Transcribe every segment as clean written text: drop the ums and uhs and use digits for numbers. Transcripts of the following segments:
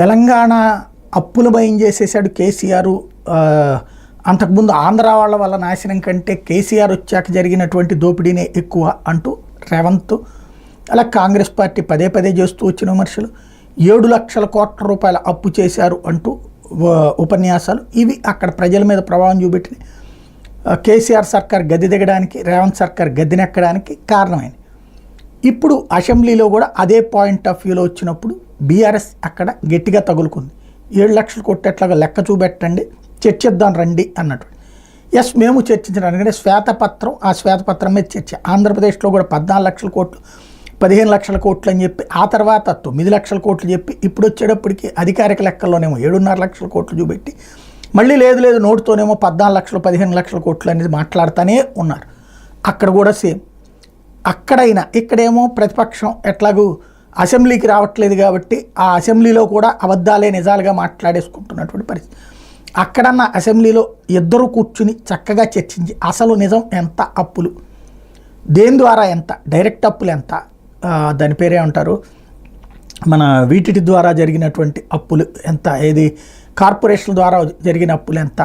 తెలంగాణ అప్పులు భయం చేసేసాడు కేసీఆర్. అంతకుముందు ఆంధ్ర వాళ్ళ వల్ల నాశనం కంటే కేసీఆర్ వచ్చాక జరిగినటువంటి దోపిడీనే ఎక్కువ అంటూ రేవంత్, అలా కాంగ్రెస్ పార్టీ పదే పదే చేస్తూ వచ్చిన విమర్శలు, 7 లక్షల కోట్ల రూపాయల అప్పు చేశారు అంటూ ఉపన్యాసాలు, ఇవి అక్కడ ప్రజల మీద ప్రభావం చూపెట్టి కేసీఆర్ సర్కార్ గద్దె దిగడానికి, రేవంత్ సర్కార్ గద్దెనెక్కడానికి కారణమైంది. ఇప్పుడు అసెంబ్లీలో కూడా అదే పాయింట్ ఆఫ్ వ్యూలో వచ్చినప్పుడు బీఆర్ఎస్ అక్కడ గట్టిగా తగులుకుంది. 7 లక్షలు కొట్టేట్లాగా లెక్క చూపెట్టండి, చర్చిద్దాం రండి అన్నట్టు. ఎస్, మేము చర్చించడానికి శ్వేతపత్రం, ఆ శ్వేతపత్రం మీద చర్చ. ఆంధ్రప్రదేశ్లో కూడా 14 లక్షల కోట్లు, 15 లక్షల కోట్లు అని చెప్పి, ఆ తర్వాత 9 లక్షల కోట్లు చెప్పి, ఇప్పుడు వచ్చేటప్పటికి అధికారిక లెక్కల్లోనేమో 7.5 లక్షల కోట్లు చూపెట్టి, మళ్ళీ లేదు నోటుతోనేమో 14 లక్షలు 15 లక్షల కోట్లు అనేది మాట్లాడుతూనే ఉన్నారు. అక్కడ కూడా సేమ్. అక్కడైనా ఇక్కడేమో ప్రతిపక్షం ఎట్లాగూ అసెంబ్లీకి రావట్లేదు కాబట్టి ఆ అసెంబ్లీలో కూడా అబద్ధాలే నిజాలుగా మాట్లాడేసుకుంటున్నటువంటి పరిస్థితి. అక్కడన్నా అసెంబ్లీలో ఇద్దరు కూర్చుని చక్కగా చర్చించి అసలు నిజం ఎంత, అప్పులు దేని ద్వారా ఎంత, డైరెక్ట్ అప్పులు ఎంత, దాని పేరే ఉంటారు మన వీటి ద్వారా జరిగినటువంటి అప్పులు ఎంత, ఏది కార్పొరేషన్ల ద్వారా జరిగిన అప్పులు ఎంత,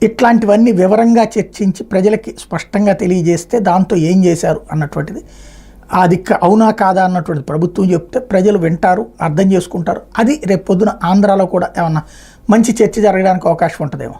ఇట్లాంటివన్నీ వివరంగా చర్చించి ప్రజలకి స్పష్టంగా తెలియజేస్తే దాంతో ఏం చేశారు అన్నటువంటిది, అది అవునా కాదా అన్నటువంటిది ప్రభుత్వం చెప్తే ప్రజలు వింటారు, అర్థం చేసుకుంటారు. అది రేపు పొద్దున ఆంధ్రాలో కూడా ఏమన్నా మంచి చర్చ జరగడానికి అవకాశం ఉంటుందేమో.